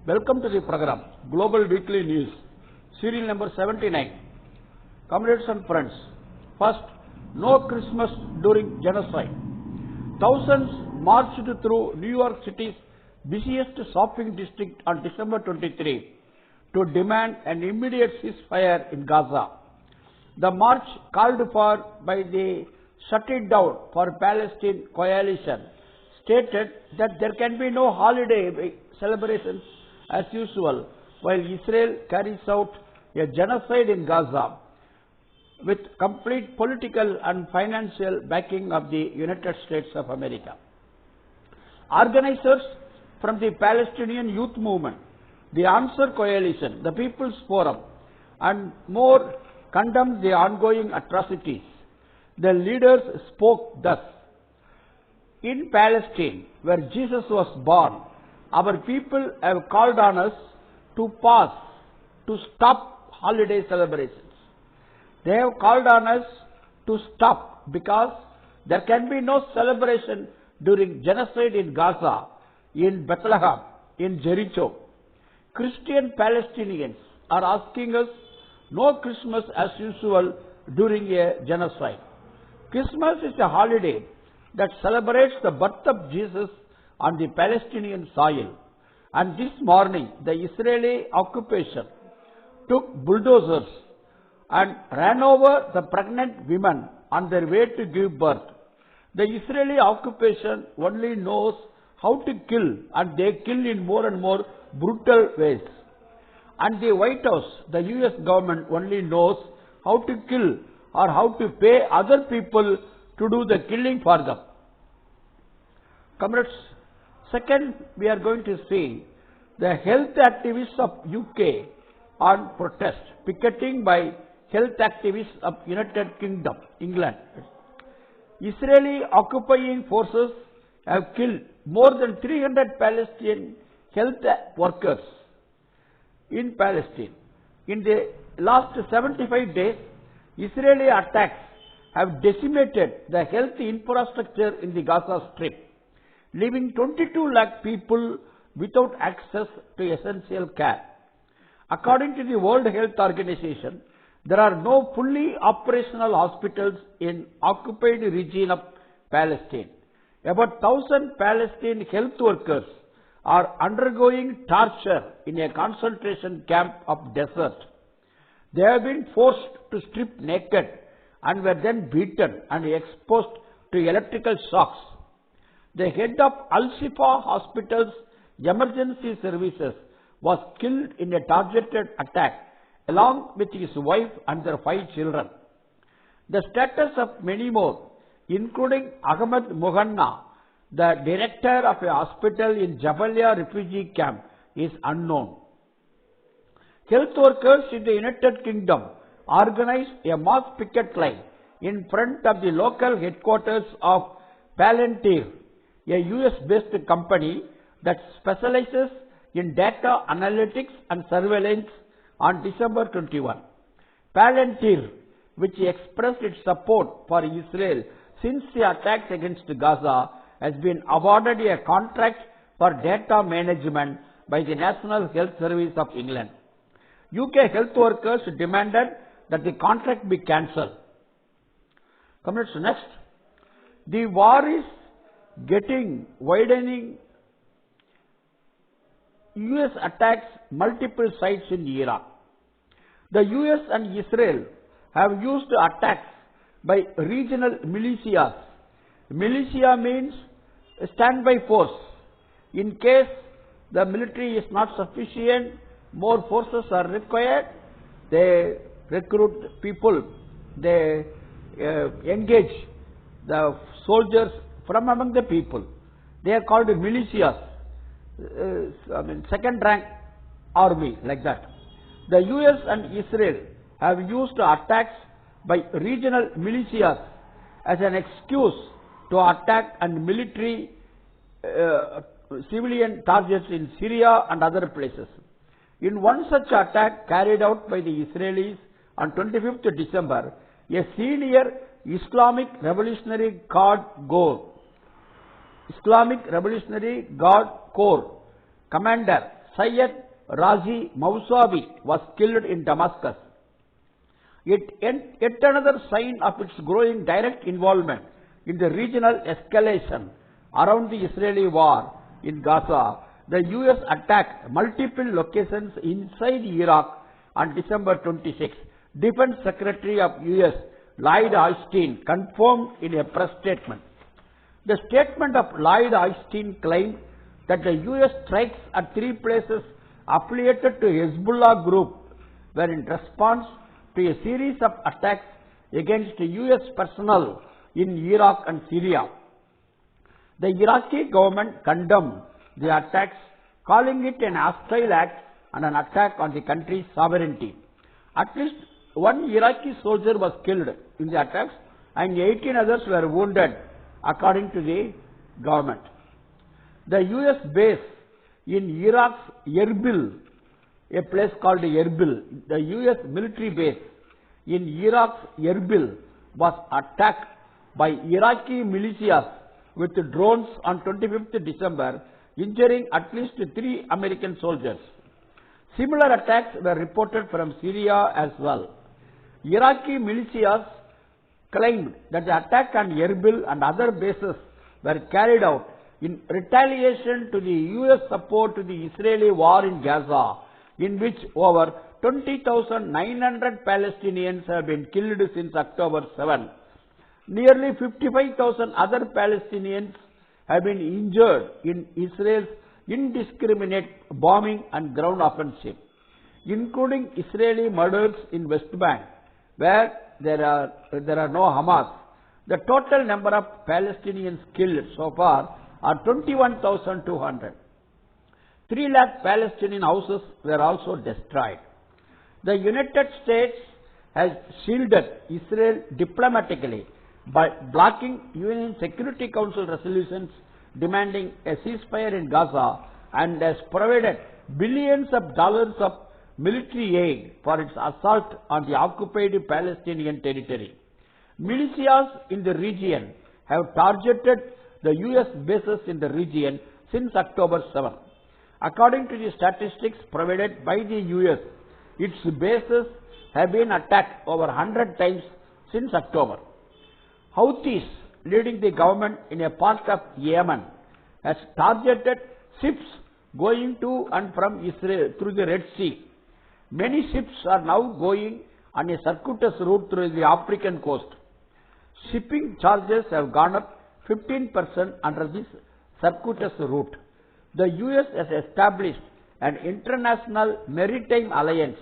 Welcome to the program, Global Weekly News, serial number 79. Comrades and friends, first, no Christmas during genocide. Thousands marched through New York City's busiest shopping district on December 23 to demand an immediate ceasefire in Gaza. The march called for by the Shut It Down for Palestine coalition stated that there can be no holiday celebrations as usual while Israel carries out a genocide in Gaza with complete political and financial backing of the United States of America. Organizers from the Palestinian Youth Movement, the Answer Coalition, the People's Forum, and more condemned the ongoing atrocities. The leaders spoke thus: "In Palestine, where Jesus was born, our people have called on us to pause, to stop holiday celebrations. They have called on us to stop because there can be no celebration during genocide in Gaza, in Bethlehem, in Jericho. Christian Palestinians are asking us no Christmas as usual during a genocide. Christmas is a holiday that celebrates the birth of Jesus on the Palestinian soil. And this morning, the Israeli occupation took bulldozers and ran over the pregnant women on their way to give birth. The Israeli occupation only knows how to kill, and they kill in more and more brutal ways. And the White House, the US government, only knows how to kill or how to pay other people to do the killing for them." Comrades, second, we are going to see the health activists of UK on protest, picketing by health activists of United Kingdom, England. Israeli occupying forces have killed more than 300 Palestinian health workers in Palestine. In the last 75 days, Israeli attacks have decimated the health infrastructure in the Gaza Strip, leaving 22 lakh people without access to essential care. According to the World Health Organization, there are no fully operational hospitals in occupied region of Palestine. About 1,000 Palestinian health workers are undergoing torture in a concentration camp of desert. They have been forced to strip naked and were then beaten and exposed to electrical shocks. The head of Al-Shifa Hospital's emergency services was killed in a targeted attack along with his wife and their 5 children. The status of many more, including Ahmed Mohanna, the director of a hospital in Jabalia refugee camp, is unknown. Health workers in the United Kingdom organized a mass picket line in front of the local headquarters of Palantir, a US-based company that specializes in data analytics and surveillance, on December 21. Palantir, which expressed its support for Israel since the attacks against Gaza, has been awarded a contract for data management by the National Health Service of England. UK health workers demanded that the contract be cancelled. Comrades, next, the war is widening. US attacks multiple sites in Iraq. The US and Israel have used attacks by regional militias. Militia means a standby force. In case the military is not sufficient, more forces are required. They recruit people. They engage the soldiers from among the people. They are called militias. Second rank army, like that. The US and Israel have used attacks by regional militias as an excuse to attack and military civilian targets in Syria and other places. In one such attack carried out by the Israelis on 25th December, a senior Islamic Revolutionary Guard Corps commander Syed Razi Mousavi was killed in Damascus. Yet another sign of its growing direct involvement in the regional escalation around the Israeli war in Gaza, the US attacked multiple locations inside Iraq on December 26. Defense Secretary of US Lloyd Austin confirmed in a press statement. The statement of Lloyd Austin claimed that the US strikes at 3 places affiliated to Hezbollah group were in response to a series of attacks against US personnel in Iraq and Syria. The Iraqi government condemned the attacks, calling it an hostile act and an attack on the country's sovereignty. At least one Iraqi soldier was killed in the attacks and 18 others were wounded, according to the government. The US base in Iraq's Erbil, a place called Erbil, the US military base in Iraq's Erbil was attacked by Iraqi militias with drones on 25th December, injuring at least 3 American soldiers. Similar attacks were reported from Syria as well. Iraqi militias claimed that the attack on Erbil and other bases were carried out in retaliation to the US support to the Israeli war in Gaza, in which over 20,900 Palestinians have been killed since October 7. Nearly 55,000 other Palestinians have been injured in Israel's indiscriminate bombing and ground offensive, including Israeli murders in West Bank, where there are no Hamas. The total number of Palestinians killed so far are 21,200. 3 lakh Palestinian houses were also destroyed. The United States has shielded Israel diplomatically by blocking UN Security Council resolutions demanding a ceasefire in Gaza and has provided billions of dollars of military aid for its assault on the occupied Palestinian territory. Militias in the region have targeted the US bases in the region since October 7. According to the statistics provided by the US, its bases have been attacked over 100 times since October. Houthis, leading the government in a part of Yemen, has targeted ships going to and from Israel through the Red Sea. Many ships are now going on a circuitous route through the African coast. Shipping charges have gone up 15% under this circuitous route. The US has established an international maritime alliance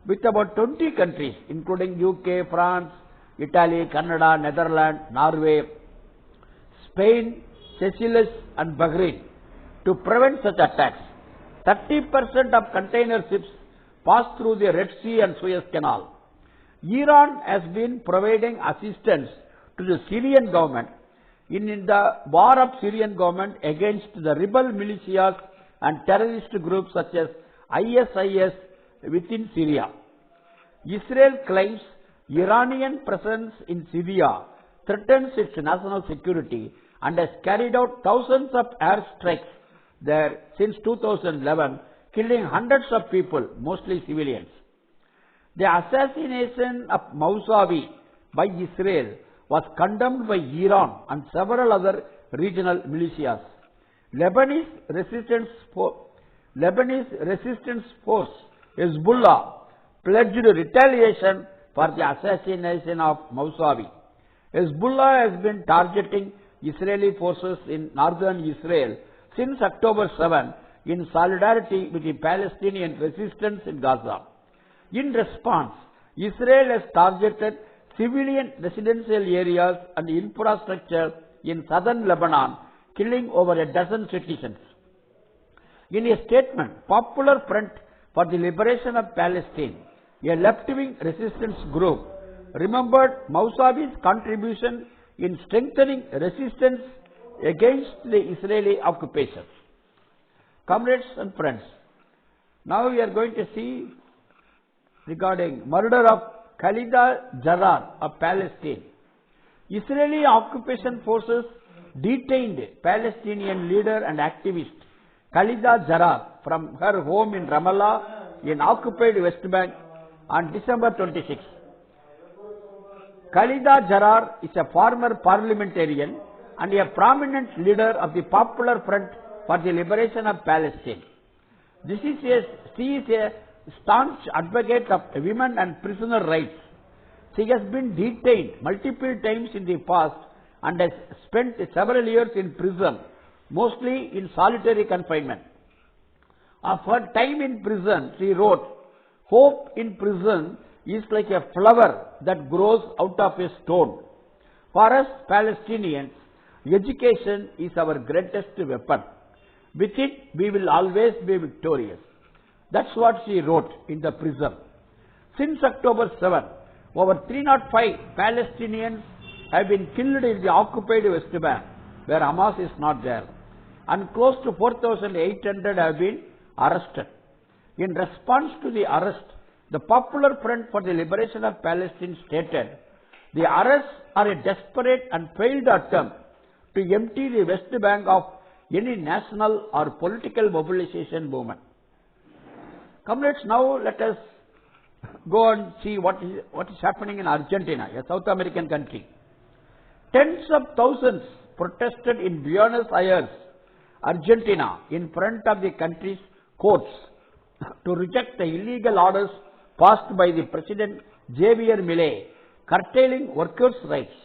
with about 20 countries, including UK, France, Italy, Canada, Netherlands, Norway, Spain, Seychelles and Bahrain, to prevent such attacks. 30% of container ships pass through the Red Sea and Suez Canal. Iran has been providing assistance to the Syrian government in the war of Syrian government against the rebel militias and terrorist groups such as ISIS within Syria. Israel claims Iranian presence in Syria threatens its national security and has carried out thousands of airstrikes there since 2011, killing hundreds of people, mostly civilians. The assassination of Mousavi by Israel was condemned by Iran and several other regional militias. Lebanese resistance force Hezbollah pledged retaliation for the assassination of Mousavi. Hezbollah has been targeting Israeli forces in northern Israel since October 7 in solidarity with the Palestinian resistance in Gaza. In response, Israel has targeted civilian residential areas and infrastructure in southern Lebanon, killing over a dozen citizens. In a statement, Popular Front for the Liberation of Palestine, a left-wing resistance group, remembered Mousavi's contribution in strengthening resistance against the Israeli occupation. Comrades and friends, now we are going to see regarding murder of Khalida Jarrar of Palestine. Israeli occupation forces detained Palestinian leader and activist Khalida Jarrar from her home in Ramallah in occupied West Bank on December 26. Khalida Jarrar is a former parliamentarian and a prominent leader of the Popular Front for the Liberation of Palestine. She is a staunch advocate of women and prisoner rights. She has been detained multiple times in the past and has spent several years in prison, mostly in solitary confinement. Of her time in prison, she wrote, "Hope in prison is like a flower that grows out of a stone. For us Palestinians, education is our greatest weapon. With it, we will always be victorious." That's what she wrote in the prison. Since October 7, over 305 Palestinians have been killed in the occupied West Bank, where Hamas is not there, and close to 4,800 have been arrested. In response to the arrest, the Popular Front for the Liberation of Palestine stated, "The arrests are a desperate and failed attempt to empty the West Bank of any national or political mobilization movement." Comrades, now let us go and see what is happening in Argentina, a South American country. Tens of thousands protested in Buenos Aires, Argentina, in front of the country's courts to reject the illegal orders passed by the President Javier Milei, curtailing workers' rights.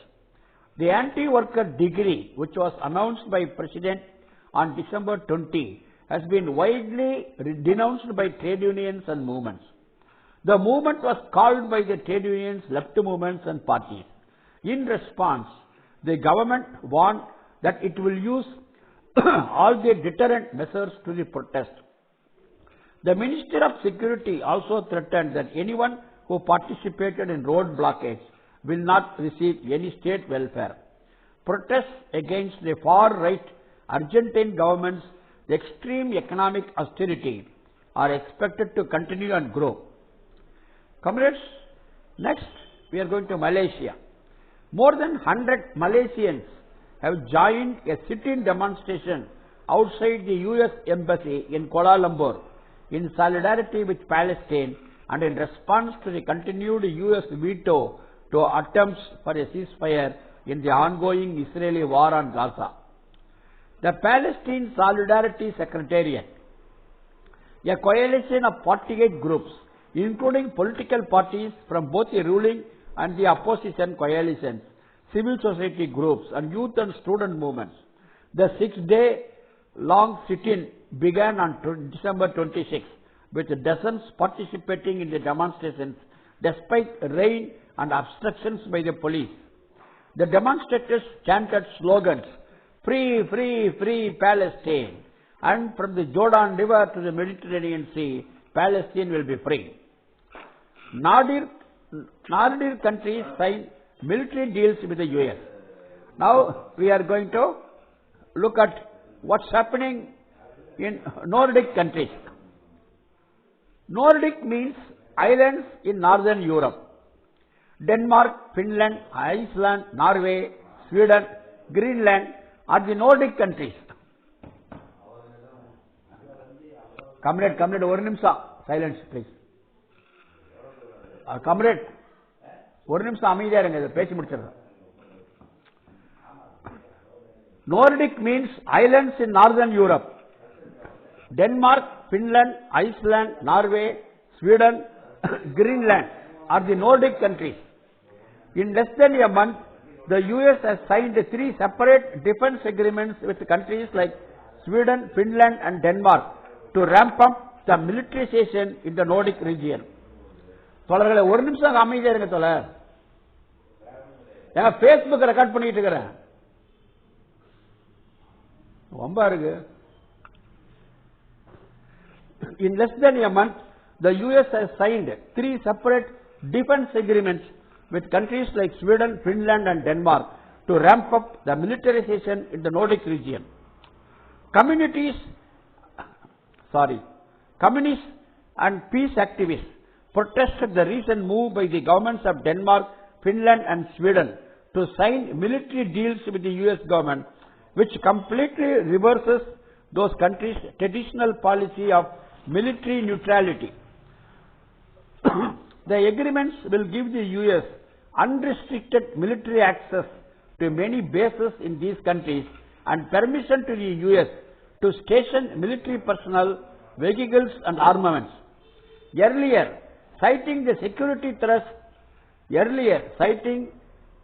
The anti-worker decree, which was announced by President on December 20, has been widely denounced by trade unions and movements. The movement was called by the trade unions, left movements and parties. In response, the government warned that it will use all the deterrent measures to the protest. The Minister of Security also threatened that anyone who participated in road blockades will not receive any state welfare. Protests against the far-right Argentine government's extreme economic austerity are expected to continue and grow. Comrades, next we are going to Malaysia. More than 100 Malaysians have joined a sit-in demonstration outside the US Embassy in Kuala Lumpur in solidarity with Palestine and in response to the continued US veto to attempts for a ceasefire in the ongoing Israeli war on Gaza. The Palestine Solidarity Secretariat, a coalition of 48 groups, including political parties from both the ruling and the opposition coalitions, civil society groups, and youth and student movements. The 6-day-long sit-in began on December 26, with dozens participating in the demonstrations despite rain and obstructions by the police. The demonstrators chanted slogans, "Free, free, free Palestine," and from the Jordan River to the Mediterranean Sea, Palestine will be free. Nordic countries signed military deals with the US. Now we are going to look at what's happening in Nordic countries. Nordic means islands in northern Europe. Denmark, Finland, Iceland, Norway, Sweden, Greenland are the Nordic countries. Comrade, ஒரு நிமிஷம் silence please. Comrade, ஒரு நிமிஷம் அமைதியா இருங்க, இதை பேசி முடிச்சிடுறேன். Nordic means islands in northern Europe. Denmark, Finland, Iceland, Norway, Sweden, Greenland are the Nordic countries. In less than a month, the US has signed 3 separate defense agreements with countries like Sweden, Finland and Denmark to ramp up the militarization in the Nordic region. தோழர்களே, ஒரு நிமிஷம் அமைதியா இருங்க தோழர். நான் Facebook record பண்ணிட்டு இருக்கிறேன். ரொம்ப இருக்கு. In less than a month, the US has signed 3 separate defense agreements with countries like Sweden, Finland and Denmark to ramp up the militarization in the Nordic region. Communists and peace activists protested the recent move by the governments of Denmark, Finland and Sweden to sign military deals with the US government, which completely reverses those countries' traditional policy of military neutrality. The agreements will give the US unrestricted military access to many bases in these countries and permission to the US to station military personnel, vehicles and armaments. Earlier, citing the security threats,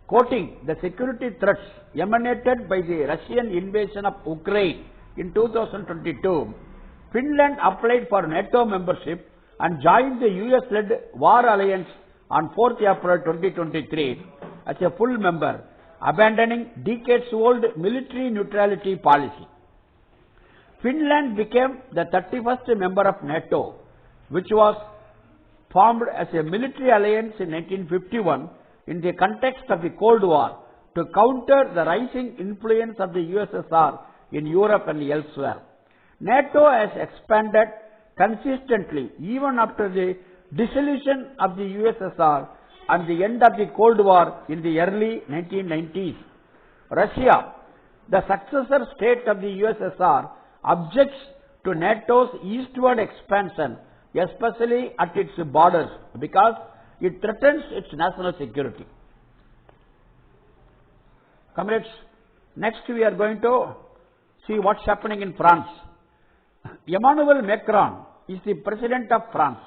quoting the security threats emanated by the Russian invasion of Ukraine in 2022, Finland applied for NATO membership and joined the US-led war alliance on 4th April 2023 as a full member, abandoning decades-old military neutrality policy. Finland became the 31st member of NATO, which was formed as a military alliance in 1951 in the context of the Cold War to counter the rising influence of the USSR in Europe and elsewhere. NATO has expanded consistently even after the dissolution of the USSR and the end of the Cold War in the early 1990s. Russia, the successor state of the USSR, objects to NATO's eastward expansion, especially at its borders, because it threatens its national security. Comrades, next we are going to see what's happening in France. Emmanuel Macron is the president of France.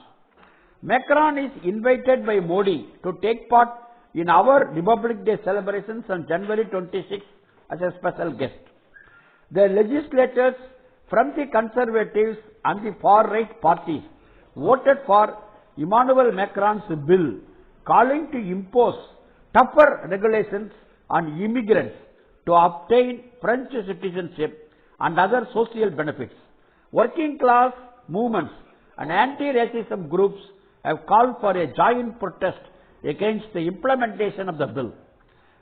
Macron is invited by Modi to take part in our Republic Day celebrations on January 26 as a special guest. The legislators from the Conservatives and the far-right parties voted for Emmanuel Macron's bill calling to impose tougher regulations on immigrants to obtain French citizenship and other social benefits. Working class movements and anti-racism groups have called for a joint protest against the implementation of the bill.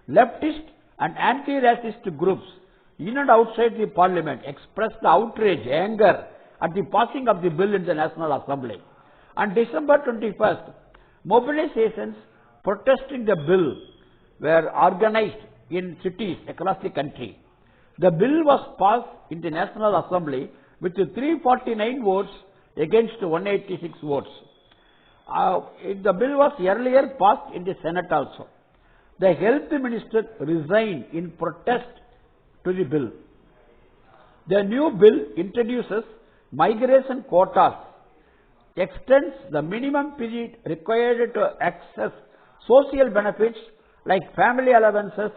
Leftist and anti-racist groups in and outside the parliament expressed outrage, anger at the passing of the bill in the National Assembly. On December 21st, mobilizations protesting the bill were organized in cities across the country. The bill was passed in the National Assembly with 349 votes against 186 votes. The bill was earlier passed in the Senate also. The health minister resigned in protest to the bill. The new bill introduces migration quotas, extends the minimum period required to access social benefits like family allowances,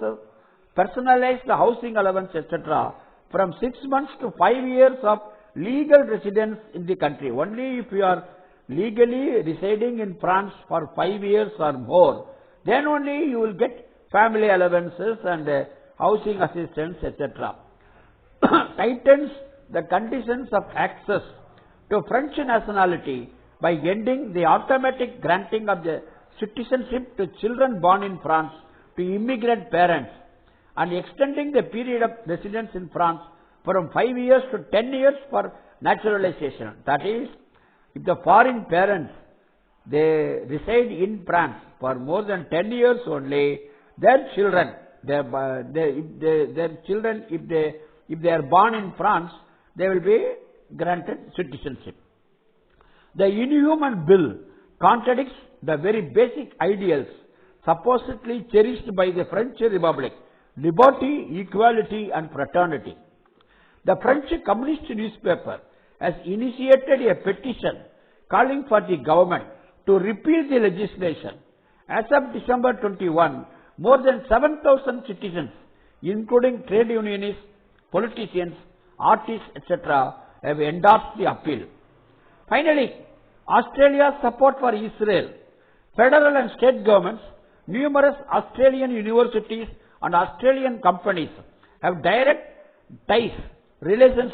personalized housing allowance, etc., from 6 months to 5 years of legal residence in the country. Only if you are legally residing in France for 5 years or more, then only you will get family allowances and housing assistance, etc. Tightens the conditions of access to French nationality by ending the automatic granting of the citizenship to children born in France to immigrant parents and extending the period of residence in France from 5 years to 10 years for naturalization. That is, if the foreign parents, they reside in France for more than 10 years only, their children, if they are born in France, they will be granted citizenship. The inhuman bill contradicts the very basic ideals supposedly cherished by the French Republic: liberty, equality and fraternity. The French Communist newspaper has initiated a petition calling for the government to repeal the legislation. As of December 21, more than 7,000 citizens, including trade unionists, politicians, artists, etc., have endorsed the appeal. Finally, Australia's support for Israel. Federal and state governments, numerous Australian universities and Australian companies have direct ties, relations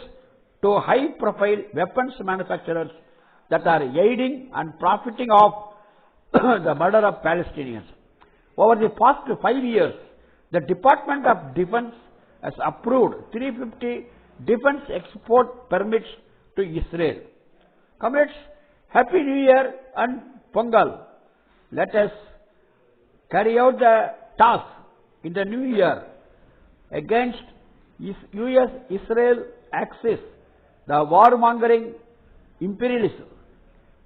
to high-profile weapons manufacturers that are aiding and profiting off the murder of Palestinians. Over the past 5 years, the Department of Defense has approved 350 defense export permits to Israel. Comrades, Happy New Year and Pongal. Let us carry out the task in the new year against US-Israel axis the warmongering imperialism.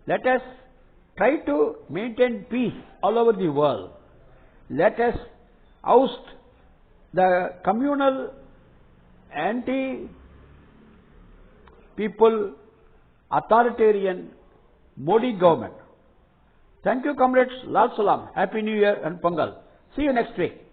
Let us try to maintain peace all over the world. Let us oust the communal anti-people authoritarian Modi government. Thank you, comrades. Lal Salam. Happy New Year and Pongal. See you next week.